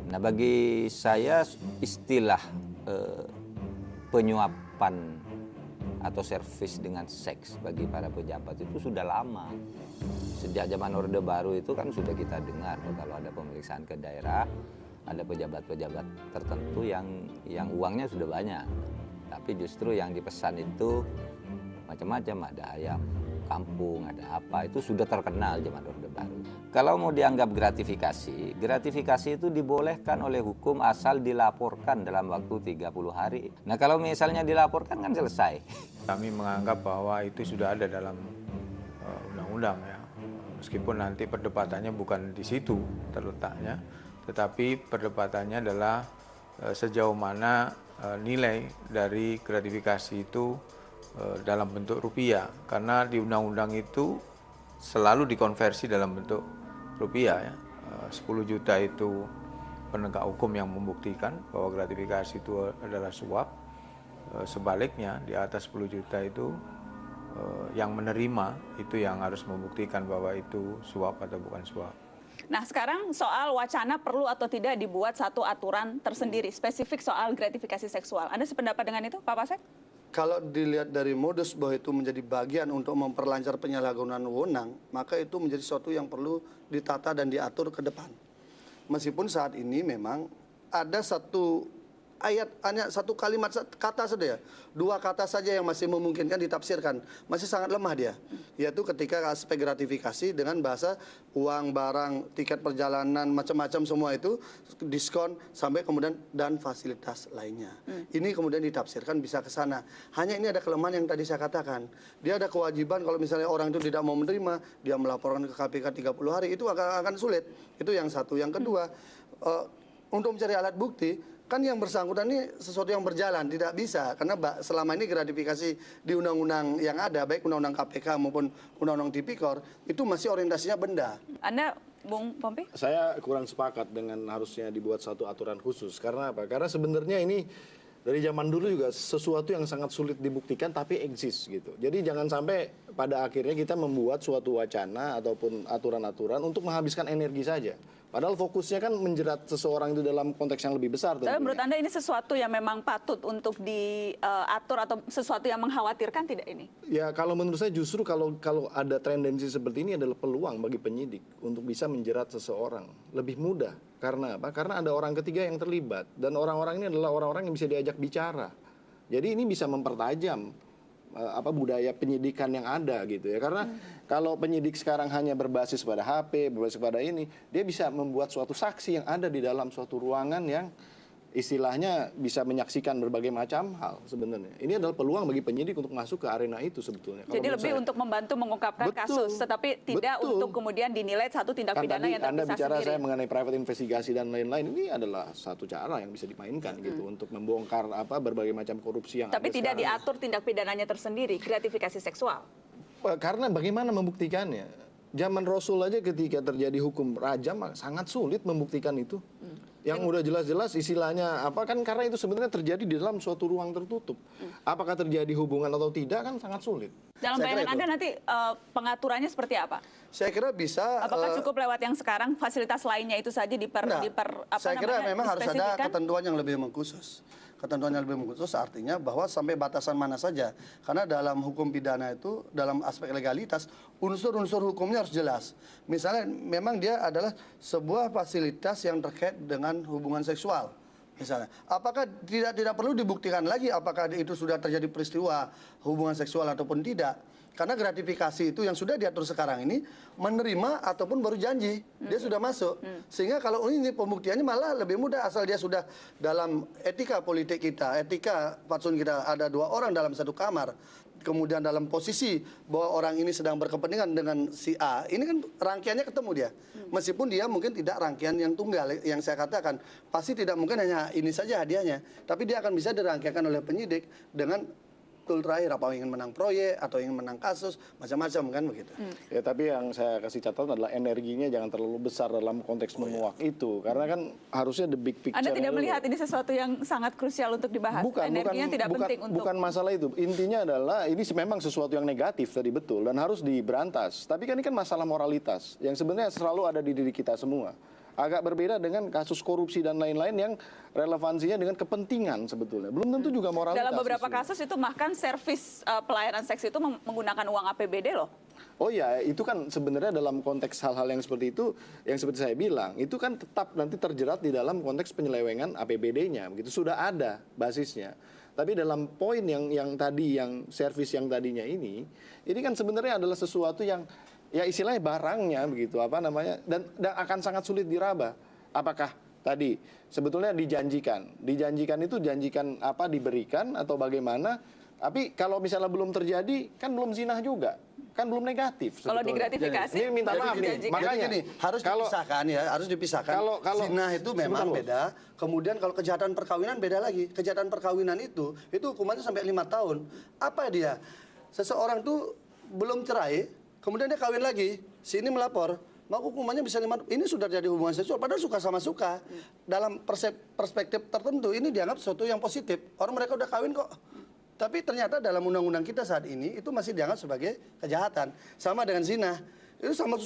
Nah, bagi saya istilah penyuapan atau servis dengan seks bagi para pejabat itu sudah lama. Sejak zaman Orde Baru itu kan sudah kita dengar kalau ada pemeriksaan ke daerah, ada pejabat-pejabat tertentu yang uangnya sudah banyak. Tapi justru yang dipesan itu macam-macam, ada ayam kampung, ada apa, itu sudah terkenal zaman Orde Baru. Kalau mau dianggap gratifikasi itu dibolehkan oleh hukum asal dilaporkan dalam waktu 30 hari. Nah, kalau misalnya dilaporkan kan selesai. Kami menganggap bahwa itu sudah ada dalam undang-undang ya. Meskipun nanti perdebatannya bukan di situ terletaknya, tetapi perdebatannya adalah sejauh mana nilai dari gratifikasi itu dalam bentuk rupiah, karena di undang-undang itu selalu dikonversi dalam bentuk rupiah ya. 10 juta itu penegak hukum yang membuktikan bahwa gratifikasi itu adalah suap. Sebaliknya di atas 10 juta itu yang menerima itu yang harus membuktikan bahwa itu suap atau bukan suap. Nah, sekarang soal wacana perlu atau tidak dibuat satu aturan tersendiri spesifik soal gratifikasi seksual. Anda sependapat dengan itu, Pak Pasek? Kalau dilihat dari modus bahwa itu menjadi bagian untuk memperlancar penyalahgunaan wewenang, maka itu menjadi sesuatu yang perlu ditata dan diatur ke depan. Meskipun saat ini memang ada satu ayat, hanya satu kalimat kata saja, dua kata saja yang masih memungkinkan ditafsirkan, masih sangat lemah dia, yaitu ketika aspek gratifikasi dengan bahasa uang, barang, tiket perjalanan, macam-macam semua itu, diskon, sampai kemudian dan fasilitas lainnya. Ini kemudian ditafsirkan bisa ke sana. Hanya ini ada kelemahan yang tadi saya katakan. Dia ada kewajiban kalau misalnya orang itu tidak mau menerima, dia melaporkan ke KPK 30 hari, itu akan sulit. Itu yang satu. Yang kedua, untuk mencari alat bukti, kan yang bersangkutan ini sesuatu yang berjalan, tidak bisa. Karena selama ini gratifikasi di undang-undang yang ada, baik undang-undang KPK maupun undang-undang Tipikor, itu masih orientasinya benda. Anda, Bung Pompi? Saya kurang sepakat dengan harusnya dibuat satu aturan khusus. Karena apa? Karena sebenarnya ini dari zaman dulu juga sesuatu yang sangat sulit dibuktikan tapi eksis gitu. Jadi jangan sampai pada akhirnya kita membuat suatu wacana ataupun aturan-aturan untuk menghabiskan energi saja. Padahal fokusnya kan menjerat seseorang itu dalam konteks yang lebih besar. Tapi menurut Anda ini sesuatu yang memang patut untuk diatur atau sesuatu yang mengkhawatirkan tidak ini? Ya, kalau menurut saya justru kalau ada tendensi seperti ini adalah peluang bagi penyidik untuk bisa menjerat seseorang lebih mudah. Karena apa? Karena ada orang ketiga yang terlibat dan orang-orang ini adalah orang-orang yang bisa diajak bicara. Jadi ini bisa mempertajam budaya penyidikan yang ada gitu ya. Karena kalau penyidik sekarang hanya berbasis pada HP, berbasis pada ini, dia bisa membuat suatu saksi yang ada di dalam suatu ruangan yang istilahnya bisa menyaksikan berbagai macam hal sebenarnya. Ini adalah peluang bagi penyidik untuk masuk ke arena itu sebetulnya. Jadi lebih untuk membantu mengungkapkan kasus, tetapi tidak untuk kemudian dinilai satu tindak pidana yang terpisah Anda bicara sendiri. saya mengenai private investigasi dan lain-lain, ini adalah satu cara yang bisa dimainkan gitu untuk membongkar berbagai macam korupsi yang tapi ada tidak sekarang. diatur tindak pidananya tersendiri, gratifikasi seksual. Karena bagaimana membuktikannya? Zaman Rasul aja ketika terjadi hukum rajam sangat sulit membuktikan itu. Yang udah jelas-jelas istilahnya apa kan, karena itu sebenarnya terjadi di dalam suatu ruang tertutup. Apakah terjadi hubungan atau tidak kan sangat sulit. Dalam bayangan Anda nanti pengaturannya seperti apa? Saya kira bisa. Apakah cukup lewat yang sekarang fasilitas lainnya itu saja saya kira memang harus ada ketentuan yang lebih mengkhusus. Ketentuan yang lebih mengkhusus artinya bahwa sampai batasan mana saja. Karena dalam hukum pidana itu, dalam aspek legalitas, unsur-unsur hukumnya harus jelas. Misalnya memang dia adalah sebuah fasilitas yang terkait dengan hubungan seksual. Misalnya, apakah tidak perlu dibuktikan lagi apakah itu sudah terjadi peristiwa hubungan seksual ataupun tidak? Karena gratifikasi itu yang sudah diatur sekarang ini menerima ataupun baru janji, dia sudah masuk. Sehingga kalau ini pembuktiannya malah lebih mudah asal dia sudah dalam etika politik kita, etika fatsun kita ada dua orang dalam satu kamar. Kemudian dalam posisi bahwa orang ini sedang berkepentingan dengan si A, ini kan rangkaiannya ketemu dia. Meskipun dia mungkin tidak rangkaian yang tunggal, yang saya katakan, pasti tidak mungkin hanya ini saja hadiahnya. Tapi dia akan bisa dirangkaikan oleh penyidik dengan betul terakhir, apa ingin menang proyek atau ingin menang kasus, macam-macam kan begitu. Ya, tapi yang saya kasih catatan adalah energinya jangan terlalu besar dalam konteks menguak itu, karena kan harusnya the big picture. Anda tidak melihat ini sesuatu yang sangat krusial untuk dibahas? Energinya tidak penting untuk... Bukan masalah itu. Intinya adalah ini memang sesuatu yang negatif tadi betul dan harus diberantas. Tapi kan ini kan masalah moralitas yang sebenarnya selalu ada di diri kita semua. Agak berbeda dengan kasus korupsi dan lain-lain yang relevansinya dengan kepentingan sebetulnya. Belum tentu juga moralitas. Dalam beberapa kasus itu bahkan servis pelayanan seks itu menggunakan uang APBD loh. Oh ya, itu kan sebenarnya dalam konteks hal-hal yang seperti itu, yang seperti saya bilang, itu kan tetap nanti terjerat di dalam konteks penyelewengan APBD-nya. Begitu sudah ada basisnya. Tapi dalam poin yang tadi, yang servis yang tadinya ini kan sebenarnya adalah sesuatu yang ya istilahnya barangnya begitu, apa namanya, dan akan sangat sulit diraba. Apakah tadi sebetulnya dijanjikan itu janjikan apa, diberikan atau bagaimana? Tapi kalau misalnya belum terjadi, kan belum zina juga, kan belum negatif. Kalau digratifikasi, ini minta maaf nih, makanya gini, harus dipisahkan ya, harus dipisahkan. Kalau zina itu memang beda. Kemudian kalau kejahatan perkawinan beda lagi. Kejahatan perkawinan itu hukumannya sampai 5 tahun. Apa dia? Seseorang tuh belum cerai, kemudian dia kawin lagi, si ini melapor, maka hukumannya bisa 5 tahun. Ini sudah jadi hubungan seksual, padahal suka sama suka. Dalam perspektif tertentu, ini dianggap sesuatu yang positif. Orang mereka udah kawin kok. Tapi ternyata dalam undang-undang kita saat ini, itu masih dianggap sebagai kejahatan. Sama dengan zina. Itu sama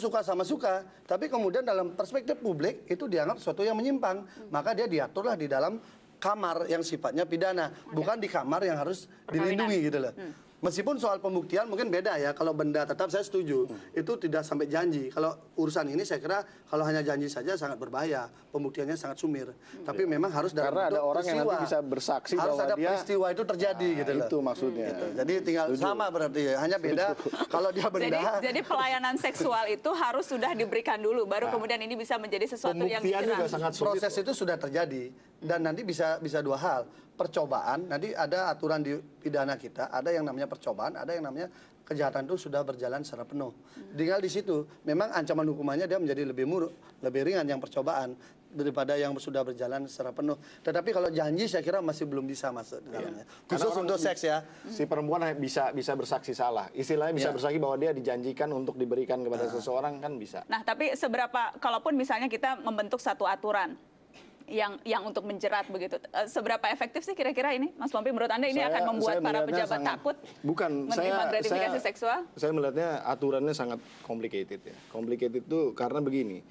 suka, tapi kemudian dalam perspektif publik, itu dianggap sesuatu yang menyimpang. Maka dia diaturlah di dalam kamar yang sifatnya pidana. Bukan di kamar yang harus dilindungi gitu loh. Meskipun soal pembuktian mungkin beda ya. Kalau benda tetap saya setuju. Itu tidak sampai janji. Kalau urusan ini saya kira kalau hanya janji saja sangat berbahaya. Pembuktiannya sangat sumir. Tapi memang harus dalam karena ada orang peristiwa. yang nanti bisa bersaksi harus bahwa ada dia peristiwa itu terjadi gitu loh. Itu maksudnya. Gitu. Jadi tinggal sama berarti ya. Hanya beda kalau dia benda. Jadi pelayanan seksual itu harus sudah diberikan dulu, baru kemudian ini bisa menjadi sesuatu yang Pembuktian juga dijerat. sangat sulit. Proses itu sudah terjadi dan nanti bisa 2 hal. Percobaan, nanti ada aturan di pidana kita, ada yang namanya percobaan, ada yang namanya kejahatan itu sudah berjalan secara penuh. Tinggal di situ, memang ancaman hukumannya dia menjadi lebih ringan yang percobaan daripada yang sudah berjalan secara penuh. Tetapi kalau janji saya kira masih belum bisa masuk di dalamnya. Khusus untuk seks ya. Si perempuan bisa bersaksi salah. Istilahnya bisa bersaksi bahwa dia dijanjikan untuk diberikan kepada seseorang, kan bisa. Nah, tapi seberapa, kalaupun misalnya kita membentuk satu aturan yang untuk menjerat begitu, seberapa efektif sih kira-kira ini, Mas Pompi? Menurut Anda ini akan membuat para pejabat takut menerima gratifikasi seksual? Saya melihatnya aturannya sangat complicated ya. Complicated itu karena begini,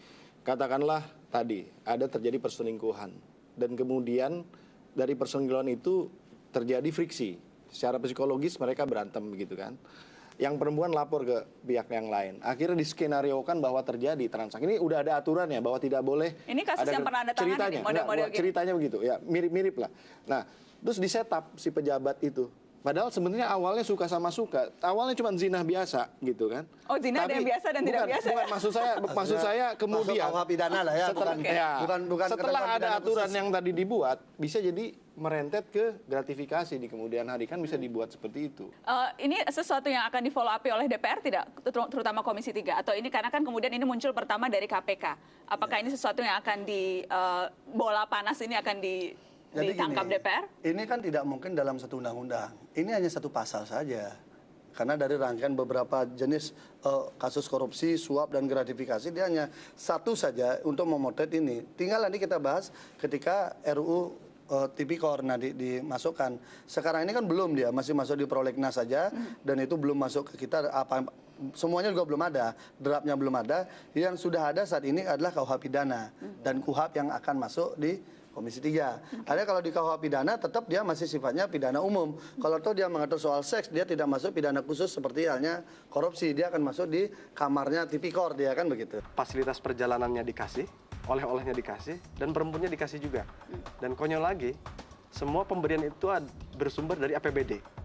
katakanlah tadi ada terjadi perselingkuhan dan kemudian dari perselingkuhan itu terjadi friksi. Secara psikologis mereka berantem begitu kan. Yang perempuan lapor ke pihak yang lain. Akhirnya diskenariokan bahwa terjadi transaksi. Ini udah ada aturannya bahwa tidak boleh. Ini kasus yang pernah Anda tangani, model-model gini. Ceritanya begitu, ya mirip-mirip lah. Nah, terus disetap si pejabat itu. Padahal sebenarnya awalnya suka sama suka. Awalnya cuma zina biasa gitu kan. Oh, zina ada yang biasa dan tidak biasa. Bukan, maksud saya kemudian masuk KUH pidana lah ya, bukan setelah ada aturan khusus yang tadi dibuat, bisa jadi merentet ke gratifikasi di kemudian hari, kan bisa dibuat seperti itu. Ini sesuatu yang akan di-follow up oleh DPR tidak? Terutama Komisi 3? Atau ini karena kan kemudian ini muncul pertama dari KPK. Apakah ini sesuatu yang akan bola panas ini akan ditangkap DPR? Ini kan tidak mungkin dalam satu undang-undang. Ini hanya satu pasal saja. Karena dari rangkaian beberapa jenis kasus korupsi, suap, dan gratifikasi, dia hanya satu saja untuk memotret ini. Tinggal nanti kita bahas ketika RUU Tipikor nanti dimasukkan. Sekarang ini kan belum, dia masih masuk di prolegnas saja, dan itu belum masuk ke kita. Semuanya juga belum ada, draftnya belum ada. Yang sudah ada saat ini adalah KUH pidana dan KUHAP yang akan masuk di Komisi 3. Ada kalau di KUH pidana tetap dia masih sifatnya pidana umum. Kalau dia mengatur soal seks, dia tidak masuk pidana khusus seperti halnya korupsi. Dia akan masuk di kamarnya Tipikor, dia kan begitu. Fasilitas perjalanannya dikasih, oleh-olehnya dikasih, dan perempuannya dikasih juga. Dan konyol lagi, semua pemberian itu bersumber dari APBD.